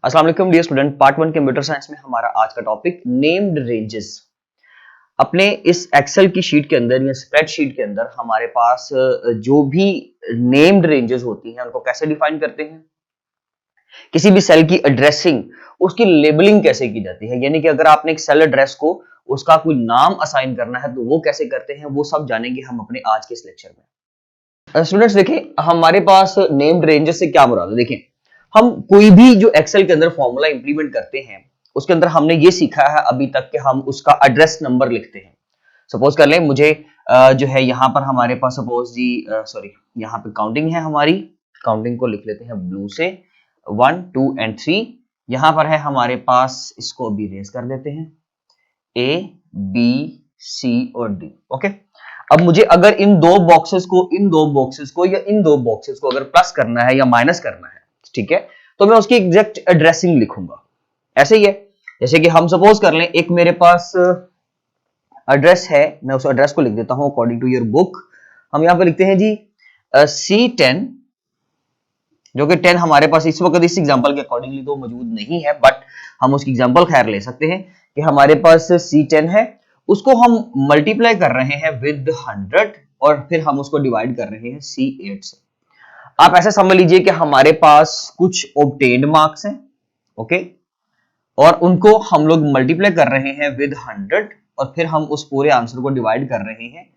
अस्सलाम वालेकुम dear student. Part 1 computer science में हमारा आज का टॉपिक नेम्ड रेंजेस। अपने इस एक्सेल की शीट के अंदर या स्प्रेडशीट के अंदर हमारे पास जो भी नेम्ड रेंजेस होती हैं उनको कैसे डिफाइन करते हैं, किसी भी सेल की एड्रेसिंग, उसकी लेबलिंग कैसे की जाती है, यानी कि अगर आपने एक सेल एड्रेस को उसका कोई नाम असाइन करना है तो वो कैसे करते हैं, वो सब जानेंगे हम अपने आज के इस लेक्चर में। स्टूडेंट्स देखें, हमारे पास नेम्ड रेंजेस से क्या मुराद है। देखें, हम कोई भी जो एक्सेल के अंदर फॉर्मूला इंप्लीमेंट करते हैं उसके अंदर हमने ये सीखा है अभी तक कि हम उसका एड्रेस नंबर लिखते हैं। सपोज कर लें मुझे जो है यहाँ पर हमारे पास सपोज जी सॉरी यहाँ पे काउंटिंग है, हमारी काउंटिंग को लिख लेते हैं ब्लू से 1 2 एंड 3। यहाँ पर है हमारे पास, इसको भी रेज कर देते हैं A B C और D। ओके, अब मुझे अगर इन दो बॉक्सेस को या इन दो बॉक्सेस को अगर प्लस करना है या माइनस करना है, ठीक है, तो मैं उसकी एग्जैक्ट एड्रेसिंग लिखूंगा। ऐसे ही है जैसे कि हम सपोज कर लें एक मेरे पास एड्रेस है, मैं उस एड्रेस को लिख देता हूं अकॉर्डिंग टू योर बुक। हम यहां पे लिखते हैं जी C10, जो कि 10 हमारे पास इस वक्त इस एग्जांपल के अकॉर्डिंगली तो मौजूद नहीं है, बट हम उसकी एग्जांपल खैर ले सकते हैं कि हमारे पास C10 है, उसको हम मल्टीप्लाई कर रहे हैं विद 100 और फिर हम उसको डिवाइड कर रहे हैं C8 से। आप ऐसा समझ लीजिए कि हमारे पास कुछ ऑब्टेन्ड मार्क्स हैं, ओके, और उनको हम लोग मल्टीप्लाई कर रहे हैं विद 100 और फिर हम उस पूरे आंसर को डिवाइड कर रहे हैं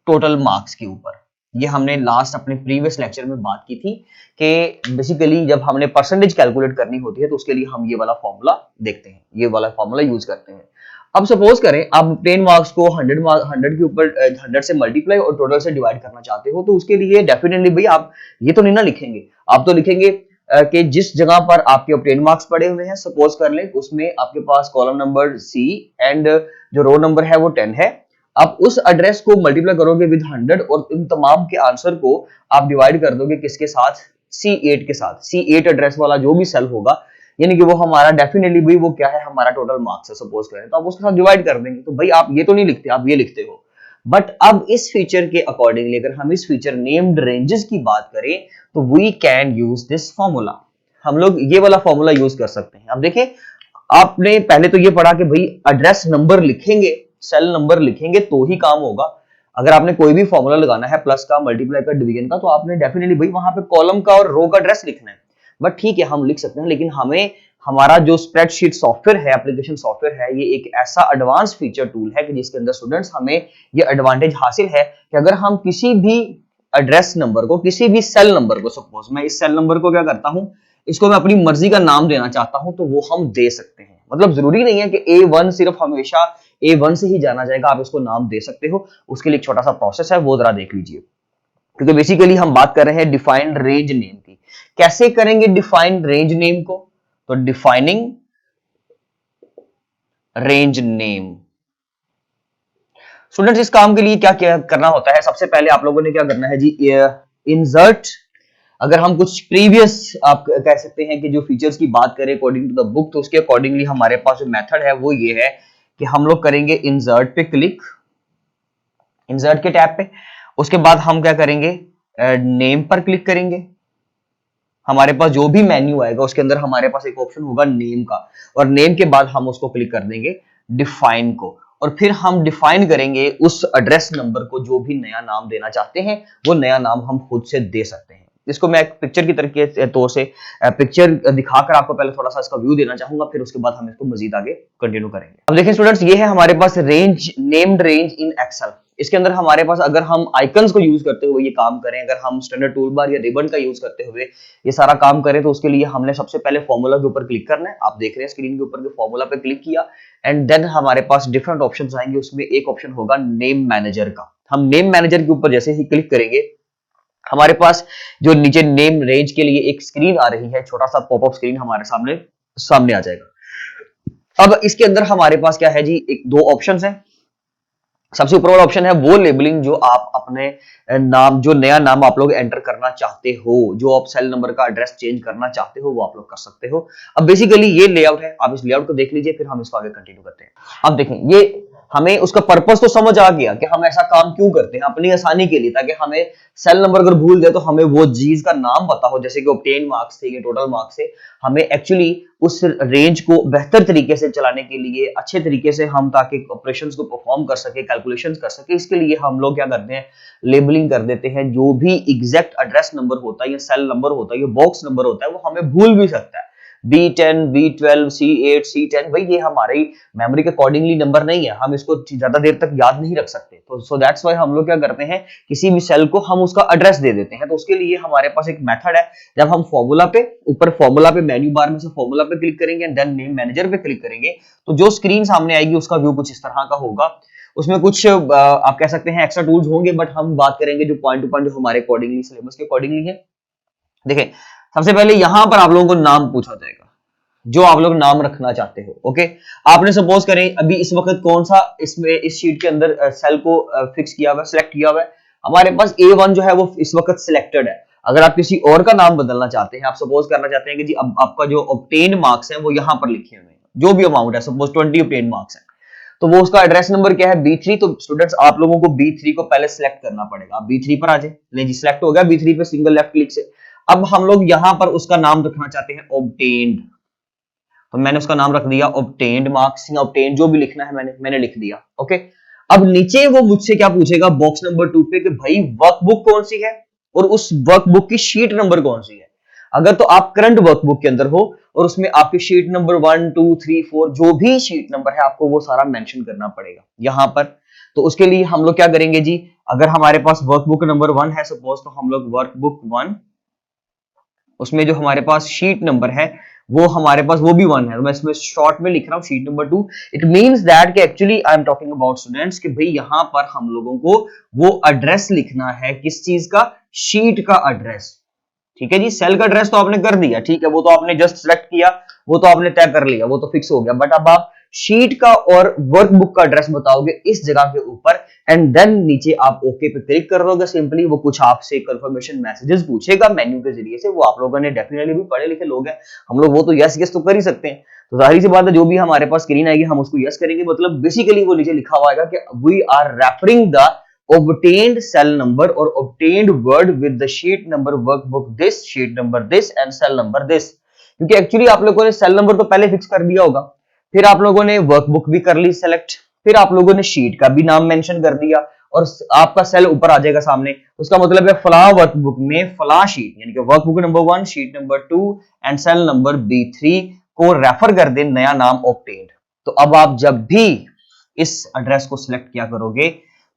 टोटल मार्क्स के ऊपर। ये हमने लास्ट अपने प्रीवियस लेक्चर में बात की थी कि बेसिकली जब हमने परसेंटेज कैलकुलेट करनी होती है तो उसके लिए हम ये वाला फॉर्मूला देखते हैं, ये वाला फॉर्मूला यूज करते हैं। अब सपोज करें आप 10 मार्क्स को 100 के ऊपर 100 से मल्टीप्लाई और टोटल से डिवाइड करना चाहते हो, तो उसके लिए डेफिनेटली भाई आप ये तो नहीं ना लिखेंगे, आप तो लिखेंगे कि जिस जगह पर आपके ऑब्टेन मार्क्स पड़े हुए हैं, सपोज कर लें उसमें आपके पास कॉलम नंबर C एंड जो रो नंबर है वो 10 है। आप उस एड्रेस को मल्टीप्लाई करोगे विद 100 और इन तमाम के आंसर को आप डिवाइड कर दोगे किसके साथ, C8 के साथ। C8 एड्रेस वाला जो भी सेल होगा, यानी कि वो हमारा डेफिनेटली भाई वो क्या है, हमारा टोटल मार्क्स है सपोज करें, तो आप उसके साथ डिवाइड कर देंगे। तो भाई आप ये तो नहीं लिखते, आप ये लिखते हो। बट अब इस फीचर के अकॉर्डिंगली अगर हम इस फीचर नेम्ड रेंजेस की बात करें तो we can use this formula. हम लोग ये वाला फॉर्मूला यूज कर सकते हैं। अब देखिए, आपने पहले तो ये पढ़ा कि भाई एड्रेस नंबर लिखेंगे, सेल नंबर लिखेंगे तो ही काम होगा। अगर आपने कोई भी फॉर्मूला लगाना है प्लस का, मल्टीप्लाई का, डिवीजन का, तो आपने डेफिनेटली भाई वहां पे कॉलम का और रो का एड्रेस लिखना है। बट ठीक है, हम लिख सकते हैं, लेकिन हमें हमारा जो स्प्रेडशीट सॉफ्टवेयर है, एप्लीकेशन सॉफ्टवेयर है, ये एक ऐसा एडवांस फीचर टूल है कि जिसके अंदर स्टूडेंट्स हमें ये एडवांटेज हासिल है कि अगर हम किसी भी एड्रेस नंबर को, किसी भी सेल नंबर को, सपोज मैं इस सेल नंबर को क्या करता हूं, इसको मैं अपनी मर्जी का नाम देना चाहता हूं तो वो हम दे सकते हैं। मतलब जरूरी नहीं है कि A1 सिर्फ हमेशा A1 से ही जाना जाएगा, आप इसको नाम दे सकते हो। उसके लिए एक छोटा सा प्रोसेस है, वो जरा देख लीजिए, क्योंकि बेसिकली हम बात कर रहे हैं डिफाइंड रेंज नेम की। कैसे करेंगे डिफाइंड रेंज नेम को, तो डिफाइनिंग रेंज नेम। स्टूडेंट्स इस काम के लिए क्या क्या करना होता है, सबसे पहले आप लोगों ने क्या करना है जी, इंसर्ट। अगर हम कुछ प्रीवियस आप कह सकते हैं कि जो फीचर्स की बात करें अकॉर्डिंग टू द बुक, तो उसके अकॉर्डिंगली हमारे पास जो मेथड है वो ये है कि हम लोग करेंगे इंसर्ट पे क्लिक, इंसर्ट के टैब पे। उसके बाद हम क्या करेंगे, नेम पर क्लिक करेंगे। हमारे पास जो भी मेन्यू आएगा उसके अंदर हमारे पास एक ऑप्शन होगा नेम का, और नेम के बाद हम उसको क्लिक कर देंगे डिफाइन को, और फिर हम डिफाइन करेंगे उस एड्रेस नंबर को जो भी नया नाम देना चाहते हैं, वो नया नाम हम खुद से दे सकते हैं। इसको मैं एक पिक्चर की तरह के तौर से पिक्चर दिखाकर आपको पहले थोड़ा सा इसका व्यू देना चाहूंगा, फिर उसके बाद हम इसको मजीद आगे कंटिन्यू करेंगे। अब देखिए स्टूडेंट्स, ये है हमारे पास range, named range in Excel. इसके अंदर हमारे पास अगर हम आइकन्स को यूज करते हुए ये काम करें, अगर हम स्टैंडर्ड टूल बार या रिबन का यूज करते हुए ये सारा काम करें, तो उसके लिए हमने सबसे पहले फॉर्मूला के ऊपर क्लिक करना है। आप देख रहे हैं स्क्रीन के ऊपर के फॉर्मूला पे क्लिक किया एंड देन हमारे पास डिफरेंट ऑप्शंस आएंगे। उसमें एक ऑप्शन होगा नेम मैनेजर का। हम नेम मैनेजर के ऊपर जैसे ही क्लिक करेंगे, हमारे पास जो नीचे नेम रेंज के लिए एक स्क्रीन आ रही है, छोटा सा पॉपअप स्क्रीन हमारे सामने आ जाएगा। अब इसके अंदर हमारे पास क्या है जी, एक दो ऑप्शंस हैं। सबसे ऊपर वाला ऑप्शन है वो लेबलिंग, जो आप अपने नाम, जो नया नाम आप लोग एंटर करना चाहते हो, जो आप सेल नंबर का एड्रेस चेंज करना चाहते हो, वो आप लोग कर सकते हो। अब बेसिकली ये लेआउट है, आप इस लेआउट को देख लीजिए, फिर हम इसको आगे कंटिन्यू करते हैं। अब देखें, ये हमें उसका पर्पस तो समझ आ गया कि हम ऐसा काम क्यों करते हैं, अपनी आसानी के लिए, ताकि हमें सेल नंबर अगर भूल गए तो हमें वो चीज का नाम पता हो, जैसे कि ऑब्टेन मार्क्स थे, ये टोटल मार्क्स थे, हमें एक्चुअली उस रेंज को बेहतर तरीके से चलाने के लिए, अच्छे तरीके से हम ताकि ऑपरेशंस को परफॉर्म कर सके, कैलकुलेशंस कर सके, इसके लिए हम लोग क्या करते हैं, लेबलिंग कर देते हैं। जो भी एग्जैक्ट एड्रेस नंबर होता है या सेल नंबर होता है या बॉक्स नंबर होता है, वो हमें भूल भी सकता है। B10, B12, C8, C10, भाई ये हमारी मेमोरी के अकॉर्डिंगली नंबर नहीं है, हम इसको ज्यादा देर तक याद नहीं रख सकते। तो सो दैट्स व्हाई हम लोग क्या करते हैं, किसी भी सेल को हम उसका एड्रेस दे देते हैं। तो उसके लिए हमारे पास एक मेथड है, जब हम फॉर्मूला पे ऊपर फॉर्मूला पे मेन्यू बार में से फॉर्मूला पे क्लिक करेंगे एंड देन नेम मैनेजर पे क्लिक करेंगे, तो जो स्क्रीन सामने आएगी उसका व्यू कुछ इस तरह का होगा। उसमें कुछ आप कह सकते हैं एक्स्ट्रा टूल्स होंगे, बट हम बात करेंगे जो पॉइंट टू पॉइंट जो हमारे अकॉर्डिंगली सिलेबस के अकॉर्डिंगली है। देखिए सबसे पहले यहां पर आप लोगों को नाम पूछा जाएगा, जो आप लोग नाम रखना चाहते हो। ओके, आपने सपोज करें अभी इस वक्त कौन सा इसमें इस शीट के अंदर सेल को फिक्स किया हुआ है, सिलेक्ट किया हुआ है, हमारे पास A1 जो है वो इस वक्त सिलेक्टेड है। अगर आप किसी और का नाम बदलना चाहते हैं, आप सपोज करना चाहते हैं कि जी अब आपका जो ऑब्टेन मार्क्स है वो यहां पर लिखे हुए हैं, जो भी अमाउंट है, सपोज 20 ऑब्टेन मार्क्स है, तो वो उसका एड्रेस नंबर क्या है, B3। तो स्टूडेंट्स आप लोगों को B3 को पहले सिलेक्ट करना पड़ेगा। आप B3 पर आ जाए, ले जी सिलेक्ट हो गया B3 पे सिंगल लेफ्ट क्लिक से। अब हम लोग यहां पर उसका नाम रखना चाहते हैं ऑब्टेन्ड, तो मैंने उसका नाम रख दिया ऑब्टेन्ड मार्क्स या ऑब्टेन्ड, जो भी लिखना है मैंने लिख दिया। ओके, अब नीचे वो मुझसे क्या पूछेगा बॉक्स नंबर 2 पे कि भाई वर्कबुक कौन सी है और उस वर्कबुक की शीट नंबर कौन सी है। अगर तो आप करंट वर्कबुक के अंदर हो और उसमें आपकी शीट नंबर 1 2 3 4 जो भी शीट नंबर है आपको वो सारा मेंशन करना पड़ेगा यहां पर। तो उसके लिए हम लोग क्या करेंगे जी, अगर हमारे पास वर्कबुक नंबर 1 है सपोज, तो हम लोग वर्कबुक 1, उसमें जो हमारे पास शीट नंबर है वो हमारे पास वो भी 1 है, तो मैं इसमें शॉर्ट में लिख रहा हूं sheet number 2। It means that कि actually I am talking about students कि भाई यहां पर हम लोगों को वो एड्रेस लिखना है, किस चीज का, शीट का एड्रेस। ठीक है जी, सेल का एड्रेस तो आपने कर दिया, ठीक है, वो तो आपने जस्ट सेलेक्ट किया, वो तो आपने तय कर लिया, वो तो फिक्स हो गया। बट अब आप शीट का और वर्कबुक का एड्रेस बताओगे इस जगह के ऊपर, एंड देन नीचे आप ओके पे क्लिक कर दोगे सिंपली। वो कुछ आपसे कंफर्मेशन मैसेजेस पूछेगा मेन्यू के जरिए से, वो आप लोगों ने डेफिनेटली भी पढ़े लिखे लोग हैं, हम लोग वो तो यस यस तो कर ही सकते हैं। तो जाहिर सी बात है जो भी हमारे पास स्क्रीन आएगी हम उसको यस करेंगे, मतलब बेसिकली वो नीचे लिखा हुआ आएगा कि we are referring the obtained cell number or obtained word with the sheet number workbook this, sheet number this and cell number this। क्योंकि एक्चुअली आप लोगों ने सेल नंबर तो पहले फिक्स कर दिया होगा, फिर आप लोगों ने वर्कबुक भी कर ली सेलेक्ट, फिर आप लोगों ने शीट का भी नाम मेंशन कर दिया और आपका सेल ऊपर आ जाएगा सामने। उसका मतलब है फला वर्कबुक में फला शीट, यानी कि workbook number 1 sheet number 2 and cell number B3 को रेफर कर दे नया नाम ऑब्टेन्ड। तो अब आप जब भी इस एड्रेस को सिलेक्ट किया करोगे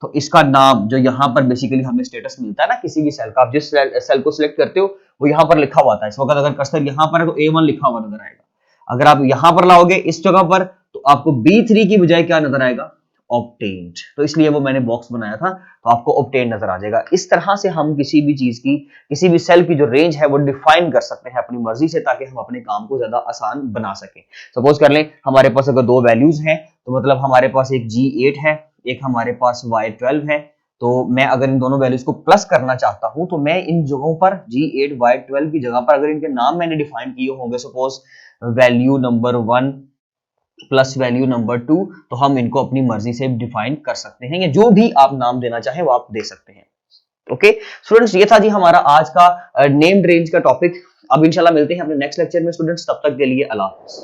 तो इसका नाम जो यहां पर बेसिकली हमें स्टेटस मिलता है ना किसी भी सेल का, आप जिस सेल को सिलेक्ट करते हो वो यहां पर लिखा हुआ था। इस वक्त अगर कर्सर यहां पर है तो A1 लिखा हुआ नजर आएगा, अगर आप यहां पर लाओगे इस जगह पर तो आपको B3 की बजाय क्या नजर आएगा, ऑब्टेन्ड। तो इसलिए वो मैंने बॉक्स बनाया था, तो आपको ऑब्टेन्ड नजर आ जाएगा। इस तरह से हम किसी भी चीज की, किसी भी सेल की जो रेंज है वो डिफाइन कर सकते हैं अपनी मर्जी से, ताकि हम अपने काम को ज्यादा आसान बना सकें। सपोज कर लें हमारे पास अगर दो वैल्यूज हैं, तो मतलब हमारे पास एक G8 है, एक हमारे पास Y12 है। तो मैं अगर इन दोनों वैल्यूज को प्लस करना चाहता हूं तो मैं इन जगहों पर G8 Y12 की जगह पर अगर इनके नाम मैंने डिफाइन किए होंगे, suppose value number 1 plus value number 2, तो हम इनको अपनी मर्जी से डिफाइन कर सकते हैं, या जो भी आप नाम देना चाहें वो आप दे सकते हैं। ओके स्टूडेंट्स, ये था जी हमारा आज का नेम्ड रेंज का टॉपिक। अब इंशाल्लाह मिलते हैं अपने नेक्स्ट लेक्चर में स्टूडेंट्स, तब तक के लिए अल्लाह हाफिज़।